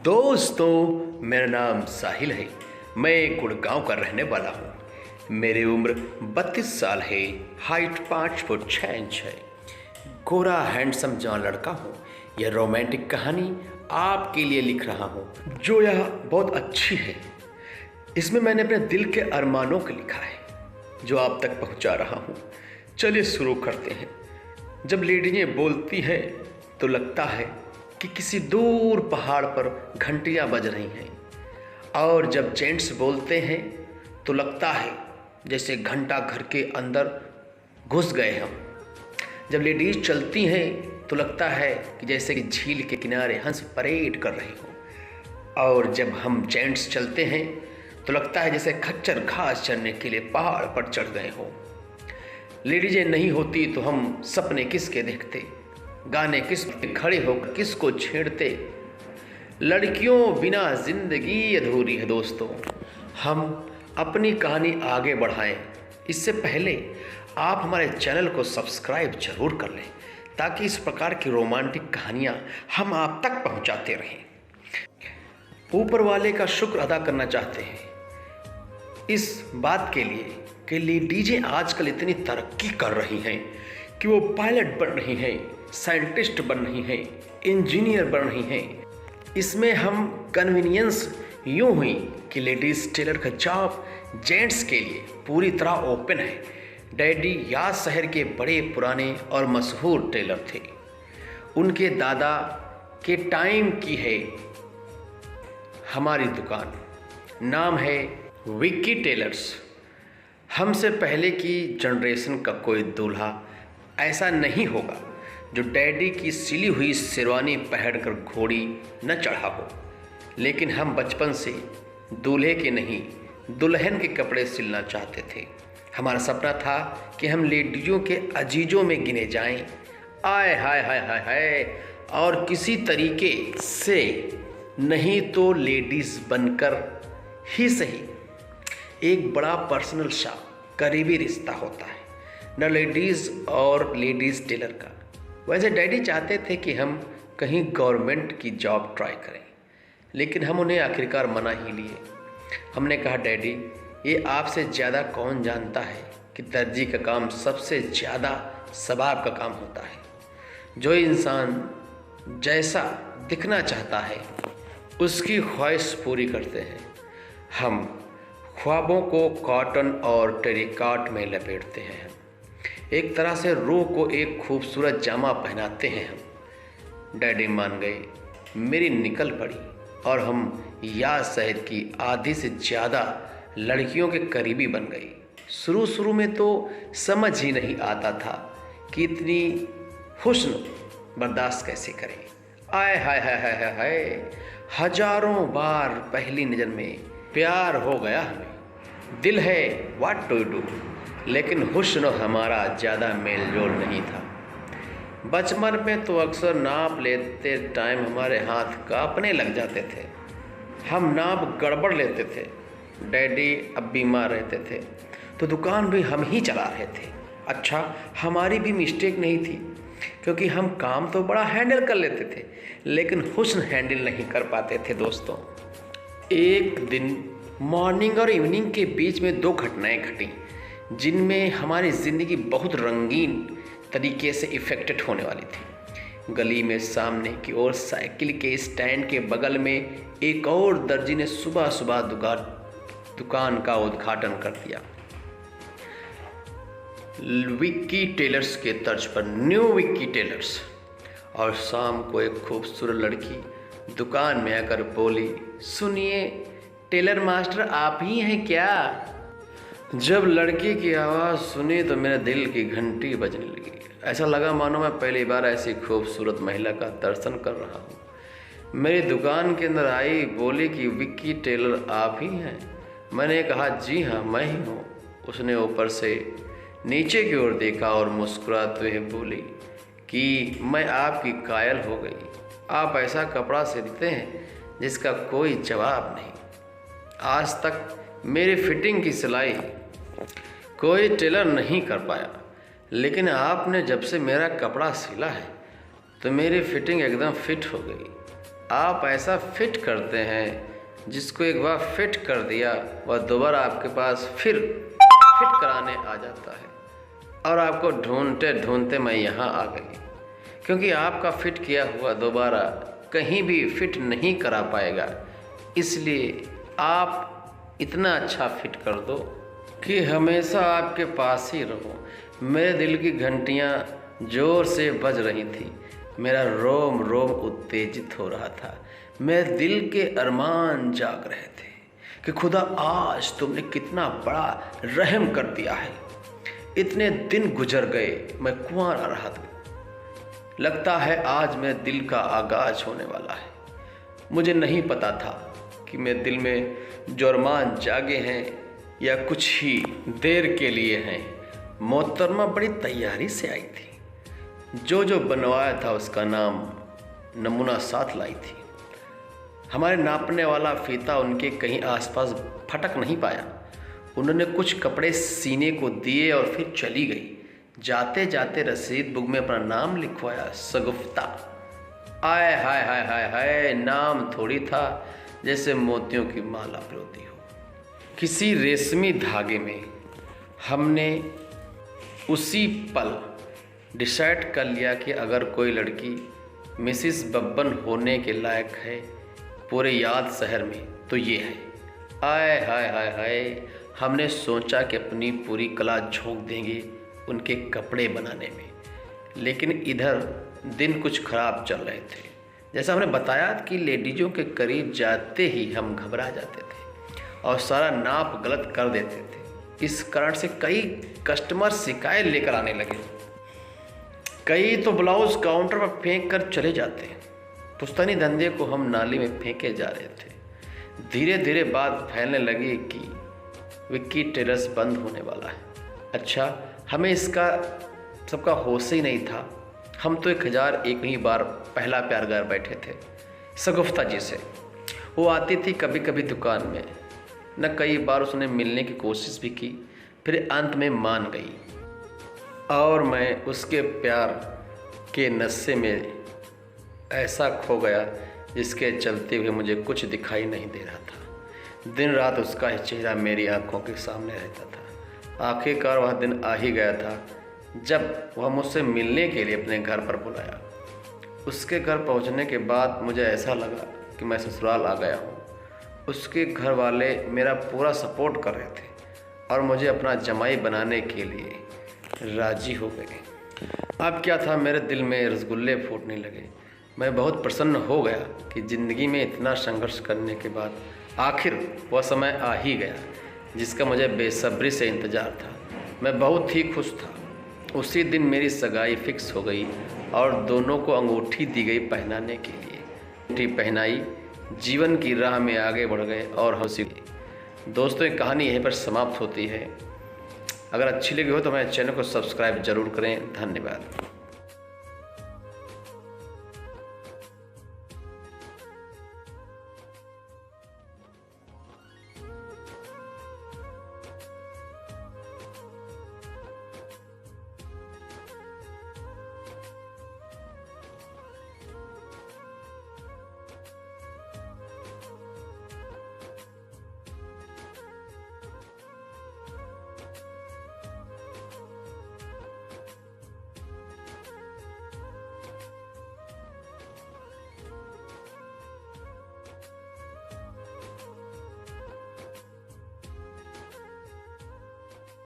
दोस्तों, मेरा नाम साहिल है। मैं गुड़गांव का रहने वाला हूँ। मेरी उम्र 32 साल है। हाइट 5 फुट 6 इंच है। गोरा हैंडसम जवान लड़का हूँ। यह रोमांटिक कहानी आपके लिए लिख रहा हूँ, जो यह बहुत अच्छी है। इसमें मैंने अपने दिल के अरमानों को लिखा है, जो आप तक पहुँचा रहा हूँ। चलिए शुरू करते हैं। जब लेडीज़ें बोलती हैं तो लगता है कि किसी दूर पहाड़ पर घंटियां बज रही हैं, और जब जेंट्स बोलते हैं तो लगता है जैसे घंटा घर के अंदर घुस गए हम। जब लेडीज चलती हैं तो लगता है कि जैसे कि झील के किनारे हंस परेड कर रही हों, और जब हम जेंट्स चलते हैं तो लगता है जैसे खच्चर घास चरने के लिए पहाड़ पर चढ़ गए हों। लेडीजें नहीं होती तो हम सपने किसके देखते, गाने किस पे खड़े होकर किसको छेड़ते। लड़कियों बिना जिंदगी अधूरी है। दोस्तों, हम अपनी कहानी आगे बढ़ाएं, इससे पहले आप हमारे चैनल को सब्सक्राइब जरूर कर लें, ताकि इस प्रकार की रोमांटिक कहानियां हम आप तक पहुंचाते रहें। ऊपर वाले का शुक्र अदा करना चाहते हैं इस बात के लिए कि लेडीजें आजकल इतनी तरक्की कर रही हैं कि वो पायलट बन रही हैं, साइंटिस्ट बन रही हैं, इंजीनियर बन रही हैं। इसमें हम कन्वीनियंस यूँ हुई कि लेडीज़ टेलर का जॉब जेंट्स के लिए पूरी तरह ओपन है। डैडी याद शहर के बड़े पुराने और मशहूर टेलर थे। उनके दादा के टाइम की है हमारी दुकान। नाम है विक्की टेलर्स। हमसे पहले की जनरेशन का कोई दूल्हा ऐसा नहीं होगा जो डैडी की सिली हुई शेरवानी पहनकर घोड़ी न चढ़ा हो। लेकिन हम बचपन से दूल्हे के नहीं, दुल्हन के कपड़े सिलना चाहते थे। हमारा सपना था कि हम लेडीज़ों के अजीजों में गिने जाएं। आय हाय हाय हाय हाय, और किसी तरीके से नहीं तो लेडीज़ बनकर ही सही एक बड़ा पर्सनल सा करीबी रिश्ता होता है, न लेडीज़ और लेडीज़ टेलर का। वैसे डैडी चाहते थे कि हम कहीं गवर्नमेंट की जॉब ट्राई करें, लेकिन हम उन्हें आखिरकार मना ही लिए। हमने कहा, डैडी, ये आपसे ज़्यादा कौन जानता है कि दर्जी का काम सबसे ज़्यादा सवाब का काम होता है। जो इंसान जैसा दिखना चाहता है उसकी ख्वाहिश पूरी करते हैं। हम ख्वाबों को कॉटन और टेरिकॉट में लपेटते हैं। एक तरह से रूह को एक खूबसूरत जामा पहनाते हैं हम। डैडी मान गए, मेरी निकल पड़ी, और हम याद शहर की आधी से ज़्यादा लड़कियों के करीबी बन गई। शुरू में तो समझ ही नहीं आता था कि इतनी हुस्न बर्दाश्त कैसे करें। आय हाय हाय हाय हाय हाय, हजारों बार पहली नज़र में प्यार हो गया हमें। दिल है व्हाट टू डू, लेकिन हुस्न हमारा ज़्यादा मेल जोल नहीं था। बचपन में तो अक्सर नाप लेते टाइम हमारे हाथ कांपने लग जाते थे। हम नाप गड़बड़ लेते थे। डैडी अब बीमार रहते थे तो दुकान भी हम ही चला रहे थे। अच्छा, हमारी भी मिस्टेक नहीं थी, क्योंकि हम काम तो बड़ा हैंडल कर लेते थे, लेकिन हुस्न हैंडल नहीं कर पाते थे। दोस्तों, एक दिन मॉर्निंग और इवनिंग के बीच में दो घटनाएं घटी, जिनमें हमारी ज़िंदगी बहुत रंगीन तरीके से इफ़ेक्टेड होने वाली थी। गली में सामने की ओर साइकिल के स्टैंड के बगल में एक और दर्जी ने सुबह सुबह दुकान का उद्घाटन कर दिया। विक्की टेलर्स के तर्ज पर न्यू विक्की टेलर्स। और शाम को एक खूबसूरत लड़की दुकान में आकर बोली, सुनिए टेलर मास्टर, आप ही हैं क्या? जब लड़की की आवाज़ सुनी तो मेरे दिल की घंटी बजने लगी। ऐसा लगा मानो मैं पहली बार ऐसी खूबसूरत महिला का दर्शन कर रहा हूँ। मेरी दुकान के अंदर आई, बोली कि विक्की टेलर आप ही हैं? मैंने कहा, जी हाँ, मैं ही हूँ। उसने ऊपर से नीचे की ओर देखा और मुस्कुराते हुए बोली कि मैं आपकी कायल हो गई। आप ऐसा कपड़ा सिलते हैं जिसका कोई जवाब नहीं। आज तक मेरी फिटिंग की सिलाई कोई टेलर नहीं कर पाया, लेकिन आपने जब से मेरा कपड़ा सिला है तो मेरी फिटिंग एकदम फिट हो गई। आप ऐसा फिट करते हैं जिसको एक बार फिट कर दिया वह दोबारा आपके पास फिर फिट कराने आ जाता है। और आपको ढूंढते ढूंढते मैं यहाँ आ गई, क्योंकि आपका फिट किया हुआ दोबारा कहीं भी फिट नहीं करा पाएगा। इसलिए आप इतना अच्छा फिट कर दो कि हमेशा आपके पास ही रहो। मेरे दिल की घंटियाँ जोर से बज रही थी, मेरा रोम रोम उत्तेजित हो रहा था, मेरे दिल के अरमान जाग रहे थे कि खुदा आज तुमने कितना बड़ा रहम कर दिया है। इतने दिन गुजर गए, मैं कुंवारा रहा था, लगता है आज मेरे दिल का आगाज होने वाला है। मुझे नहीं पता था कि मेरे दिल में जो अरमान जागे हैं या कुछ ही देर के लिए हैं। मोहतरमा बड़ी तैयारी से आई थी, जो बनवाया था उसका नाम नमूना साथ लाई थी। हमारे नापने वाला फीता उनके कहीं आसपास फटक नहीं पाया। उन्होंने कुछ कपड़े सीने को दिए और फिर चली गई। जाते जाते रसीद बुक में अपना नाम लिखवाया, शगुफ्ता। आय हाय हाय हाय हाय, नाम थोड़ी था जैसे मोतियों की माला पिरोती हो। किसी रेशमी धागे में हमने उसी पल डिसाइड कर लिया कि अगर कोई लड़की मिसिस बब्बन होने के लायक है पूरे याद शहर में तो ये है। आय हाय हाय हाय, हमने सोचा कि अपनी पूरी कला झोंक देंगे उनके कपड़े बनाने में। लेकिन इधर दिन कुछ खराब चल रहे थे। जैसा हमने बताया कि लेडीज़ों के करीब जाते ही हम घबरा जाते थे और सारा नाप गलत कर देते थे। इस कारण से कई कस्टमर शिकायत लेकर आने लगे। कई तो ब्लाउज काउंटर पर फेंक कर चले जाते। पुश्तैनी धंधे को हम नाली में फेंके जा रहे थे। धीरे धीरे बात फैलने लगी कि विक्की टेलर्स बंद होने वाला है। अच्छा, हमें इसका सबका होश ही नहीं था। हम तो 1001 ही बार पहला प्यार कर बैठे थे शगुफ्ता जी से। वो आती थी कभी कभी दुकान में, न कई बार उसने मिलने की कोशिश भी की, फिर अंत में मान गई और मैं उसके प्यार के नशे में ऐसा खो गया जिसके चलते हुए मुझे कुछ दिखाई नहीं दे रहा था। दिन रात उसका ही चेहरा मेरी आंखों के सामने रहता था। आखिरकार वह दिन आ ही गया था जब वह मुझसे मिलने के लिए अपने घर पर बुलाया। उसके घर पहुंचने के बाद मुझे ऐसा लगा कि मैं ससुराल आ गया हूँ। उसके घर वाले मेरा पूरा सपोर्ट कर रहे थे और मुझे अपना जमाई बनाने के लिए राजी हो गए। अब क्या था, मेरे दिल में रसगुल्ले फूटने लगे। मैं बहुत प्रसन्न हो गया कि ज़िंदगी में इतना संघर्ष करने के बाद आखिर वह समय आ ही गया जिसका मुझे बेसब्री से इंतज़ार था। मैं बहुत ही खुश था। उसी दिन मेरी सगाई फिक्स हो गई और दोनों को अंगूठी दी गई पहनाने के लिए। अंगूठी पहनाई, जीवन की राह में आगे बढ़ गए और हंसी। दोस्तों, ये कहानी यहीं पर समाप्त होती है। अगर अच्छी लगी हो तो मेरे चैनल को सब्सक्राइब जरूर करें। धन्यवाद।